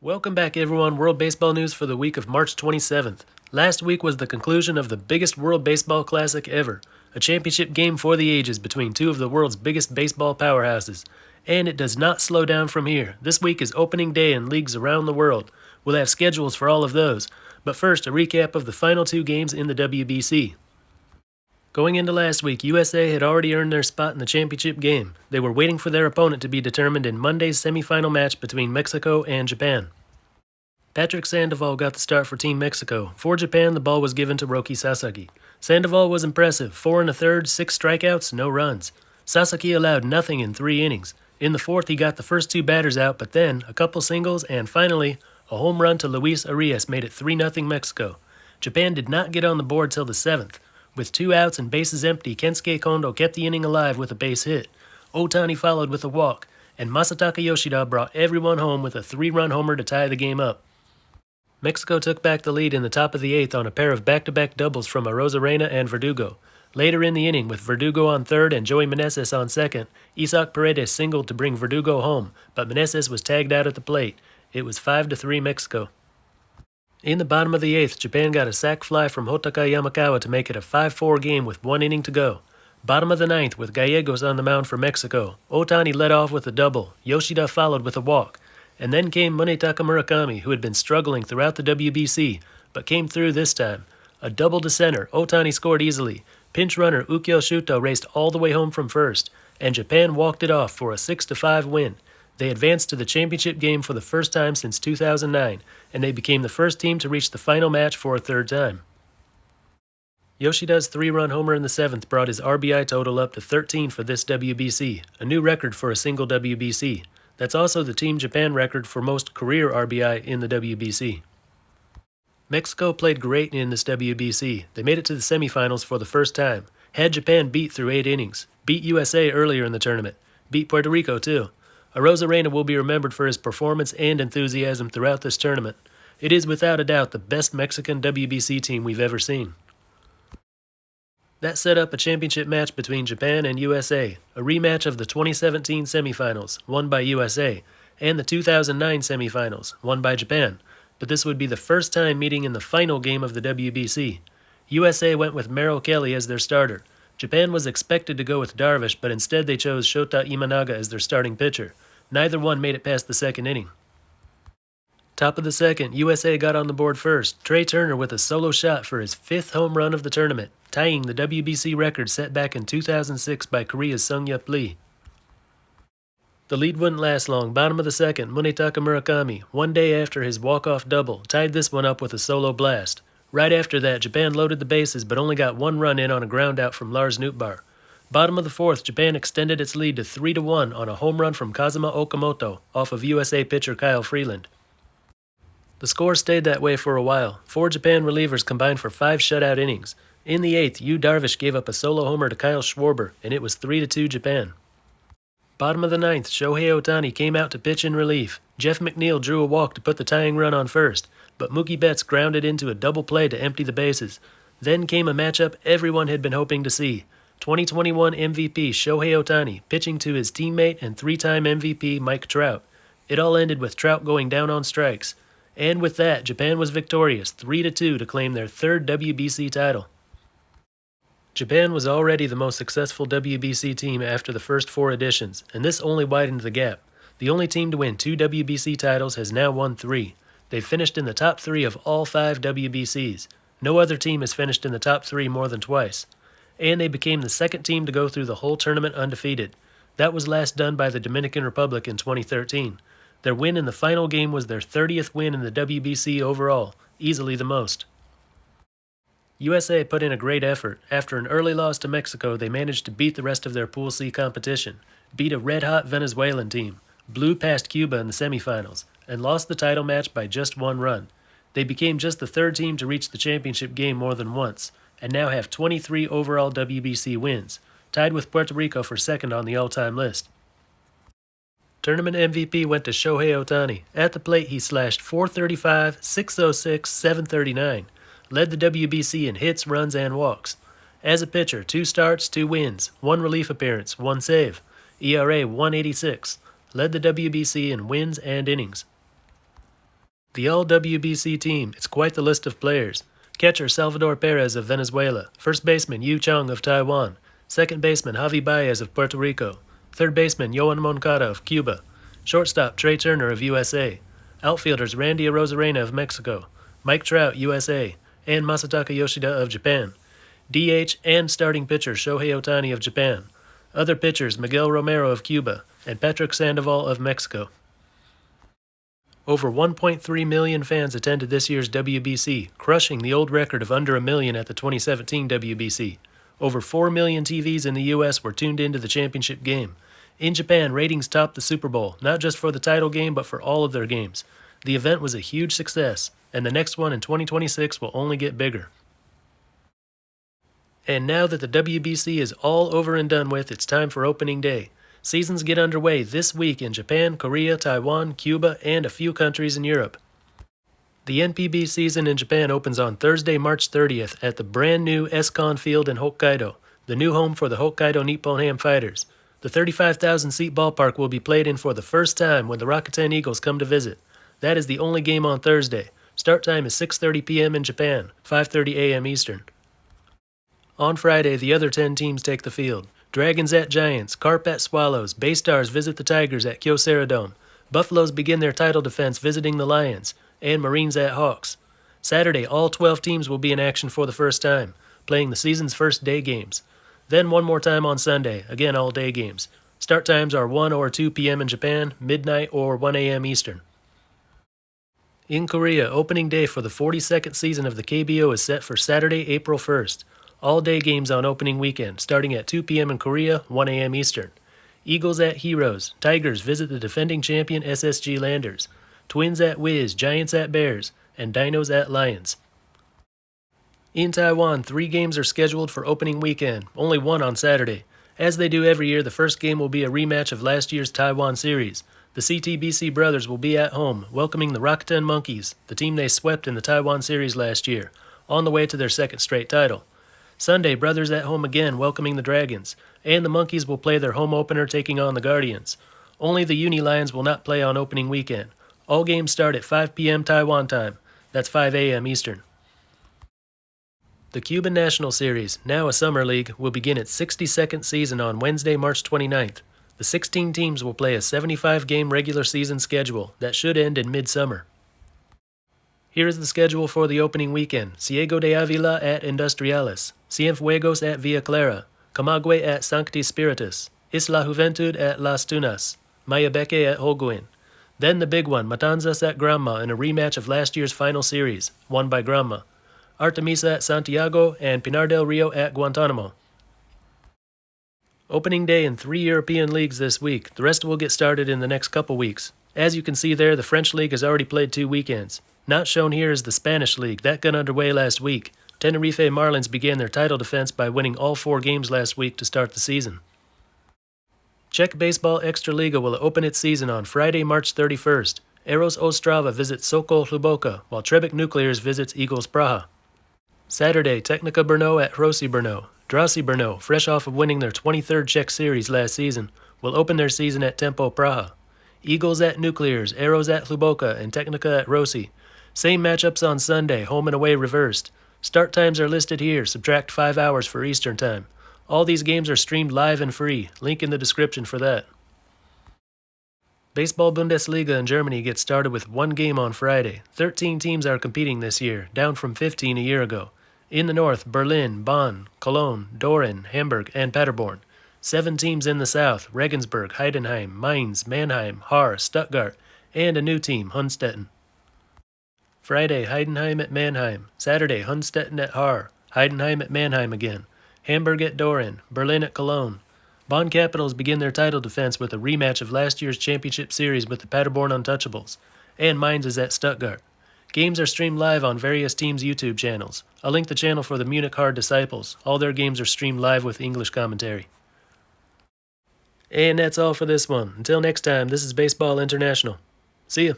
Welcome back, everyone. World Baseball News for the week of March 27th. Last week was the conclusion of the biggest World Baseball Classic ever, a championship game for the ages between two of the world's biggest baseball powerhouses. And it does not slow down from here. This week is opening day in leagues around the world. We'll have schedules for all of those. But first, a recap of the final two games in the WBC. Going into last week, USA had already earned their spot in the championship game. They were waiting for their opponent to be determined in Monday's semifinal match between Mexico and Japan. Patrick Sandoval got the start for Team Mexico. For Japan, the ball was given to Roki Sasaki. Sandoval was impressive, 4 1/3, 6 strikeouts, no runs. Sasaki allowed nothing in 3 innings. In the fourth, he got the first 2 batters out, but then a couple singles, and finally, a home run to Luis Arias made it 3-0 Mexico. Japan did not get on the board till the 7th. With 2 outs and bases empty, Kensuke Kondo kept the inning alive with a base hit. Otani followed with a walk, and Masataka Yoshida brought everyone home with a 3-run homer to tie the game up. Mexico took back the lead in the top of the 8th on a pair of back-to-back doubles from Arozarena and Verdugo. Later in the inning, with Verdugo on third and Joey Meneses on second, Isaac Paredes singled to bring Verdugo home, but Meneses was tagged out at the plate. It was 5-3 Mexico. In the bottom of the 8th, Japan got a sac fly from Hotaka Yamakawa to make it a 5-4 game with 1 inning to go. Bottom of the 9th, with Gallegos on the mound for Mexico, Otani led off with a double, Yoshida followed with a walk, and then came Munetaka Murakami, who had been struggling throughout the WBC, but came through this time. A double to center, Otani scored easily. Pinch runner Ukyo Shuto raced all the way home from first, and Japan walked it off for a 6-5 win. They advanced to the championship game for the first time since 2009, and they became the first team to reach the final match for a third time. Yoshida's 3-run homer in the 7th brought his RBI total up to 13 for this WBC, a new record for a single WBC. That's also the Team Japan record for most career RBI in the WBC. Mexico played great in this WBC. They made it to the semifinals for the first time, had Japan beat through 8 innings, beat USA earlier in the tournament, beat Puerto Rico too. Arozarena will be remembered for his performance and enthusiasm throughout this tournament. It is without a doubt the best Mexican WBC team we've ever seen. That set up a championship match between Japan and USA, a rematch of the 2017 semifinals, won by USA, and the 2009 semifinals, won by Japan. But this would be the first time meeting in the final game of the WBC. USA went with Merrill Kelly as their starter. Japan was expected to go with Darvish, but instead they chose Shota Imanaga as their starting pitcher. Neither one made it past the second inning. Top of the second, USA got on the board first. Trey Turner with a solo shot for his 5th home run of the tournament, tying the WBC record set back in 2006 by Korea's Sung-Yup Lee. The lead wouldn't last long. Bottom of the second, Munetaka Murakami, 1 day after his walk-off double, tied this one up with a solo blast. Right after that, Japan loaded the bases but only got 1 run in on a ground out from Lars Nootbaar. Bottom of the 4th, Japan extended its lead to 3-1 on a home run from Kazuma Okamoto off of USA pitcher Kyle Freeland. The score stayed that way for a while. 4 Japan relievers combined for 5 shutout innings. In the 8th, Yu Darvish gave up a solo homer to Kyle Schwarber, and it was 3-2 Japan. Bottom of the 9th, Shohei Ohtani came out to pitch in relief. Jeff McNeil drew a walk to put the tying run on first, but Mookie Betts grounded into a double play to empty the bases. Then came a matchup everyone had been hoping to see. 2021 MVP Shohei Ohtani pitching to his teammate and 3-time MVP Mike Trout. It all ended with Trout going down on strikes. And with that, Japan was victorious, 3-2 to claim their 3rd WBC title. Japan was already the most successful WBC team after the first 4 editions, and this only widened the gap. The only team to win 2 WBC titles has now won 3. They've finished in the top 3 of all 5 WBCs. No other team has finished in the top 3 more than twice. And they became the 2nd team to go through the whole tournament undefeated. That was last done by the Dominican Republic in 2013. Their win in the final game was their 30th win in the WBC overall, easily the most. USA put in a great effort. After an early loss to Mexico, they managed to beat the rest of their Pool C competition, beat a red-hot Venezuelan team, blew past Cuba in the semifinals, and lost the title match by just 1 run. They became just the 3rd team to reach the championship game more than once, and now have 23 overall WBC wins, tied with Puerto Rico for 2nd on the all-time list. Tournament MVP went to Shohei Ohtani. At the plate, he slashed .435, .606, .739. Led the WBC in hits, runs, and walks. As a pitcher, 2 starts, 2 wins, 1 relief appearance, 1 save. ERA 186. Led the WBC in wins and innings. The all-WBC team, it's quite the list of players. Catcher Salvador Perez of Venezuela, first baseman Yu Chang of Taiwan, second baseman Javi Baez of Puerto Rico, third baseman Yohan Moncada of Cuba, shortstop Trey Turner of USA, outfielders Randy Arozarena of Mexico, Mike Trout, USA, and Masataka Yoshida of Japan, DH and starting pitcher Shohei Ohtani of Japan, other pitchers Miguel Romero of Cuba, and Patrick Sandoval of Mexico. Over 1.3 million fans attended this year's WBC, crushing the old record of under a million at the 2017 WBC. Over 4 million TVs in the U.S. were tuned into the championship game. In Japan, ratings topped the Super Bowl, not just for the title game, but for all of their games. The event was a huge success, and the next one in 2026 will only get bigger. And now that the WBC is all over and done with, it's time for opening day. Seasons get underway this week in Japan, Korea, Taiwan, Cuba, and a few countries in Europe. The NPB season in Japan opens on Thursday, March 30th at the brand new S-Con Field in Hokkaido, the new home for the Hokkaido Nippon Ham Fighters. The 35,000-seat ballpark will be played in for the first time when the Rakuten Eagles come to visit. That is the only game on Thursday. Start time is 6:30 p.m. in Japan, 5:30 a.m. Eastern. On Friday, the other 10 teams take the field. Dragons at Giants, Carp at Swallows, Bay Stars visit the Tigers at Kyocera Dome, Buffaloes begin their title defense visiting the Lions, and Marines at Hawks. Saturday, all 12 teams will be in action for the first time, playing the season's first day games. Then one more time on Sunday, again all day games. Start times are 1 or 2 p.m. in Japan, midnight or 1 a.m. Eastern. In Korea, opening day for the 42nd season of the KBO is set for Saturday, April 1st. All-day games on opening weekend, starting at 2 p.m. in Korea, 1 a.m. Eastern. Eagles at Heroes, Tigers visit the defending champion SSG Landers, Twins at Wiz, Giants at Bears, and Dinos at Lions. In Taiwan, 3 games are scheduled for opening weekend, only one on Saturday. As they do every year, the first game will be a rematch of last year's Taiwan series. The CTBC brothers will be at home, welcoming the Rakuten Monkeys, the team they swept in the Taiwan series last year, on the way to their second straight title. Sunday, brothers at home again, welcoming the Dragons, and the Monkeys will play their home opener taking on the Guardians. Only the Uni Lions will not play on opening weekend. All games start at 5 p.m. Taiwan time. That's 5 a.m. Eastern. The Cuban National Series, now a summer league, will begin its 62nd season on Wednesday, March 29th. The 16 teams will play a 75-game regular season schedule that should end in midsummer. Here is the schedule for the opening weekend. Ciego de Avila at Industriales, Cienfuegos at Villa Clara, Camagüey at Sancti Spiritus, Isla Juventud at Las Tunas, Mayabeque at Holguin. Then the big one, Matanzas at Granma in a rematch of last year's final series, won by Granma. Artemisa at Santiago, and Pinar del Rio at Guantanamo. Opening day in 3 European leagues this week. The rest will get started in the next couple weeks. As you can see there, the French league has already played 2 weekends. Not shown here is the Spanish league. That got underway last week. Tenerife Marlins began their title defense by winning all 4 games last week to start the season. Czech baseball Extraliga will open its season on Friday, March 31st. Eros Ostrava visits Sokol Hluboka, while Trebek Nuclears visits Eagles Praha. Saturday, Technika Brno at Hrosy Brno. Drosy Brno, fresh off of winning their 23rd Czech series last season, will open their season at Tempo Praha. Eagles at Nuclears, Eros at Hluboka, and Technika at Hrosy. Same matchups on Sunday, home and away reversed. Start times are listed here, subtract 5 hours for Eastern Time. All these games are streamed live and free, link in the description for that. Baseball Bundesliga in Germany gets started with 1 game on Friday. 13 teams are competing this year, down from 15 a year ago. In the north, Berlin, Bonn, Cologne, Doren, Hamburg, and Paderborn. 7 teams in the south, Regensburg, Heidenheim, Mainz, Mannheim, Haar, Stuttgart, and a new team, Hunstetten. Friday, Heidenheim at Mannheim. Saturday, Hunstetten at Haar, Heidenheim at Mannheim again. Hamburg at Doren, Berlin at Cologne. Bonn Capitals begin their title defense with a rematch of last year's championship series with the Paderborn Untouchables. And Mainz is at Stuttgart. Games are streamed live on various teams' YouTube channels. I'll link the channel for the Munich Hard Disciples. All their games are streamed live with English commentary. And that's all for this one. Until next time, this is Baseball International. See ya.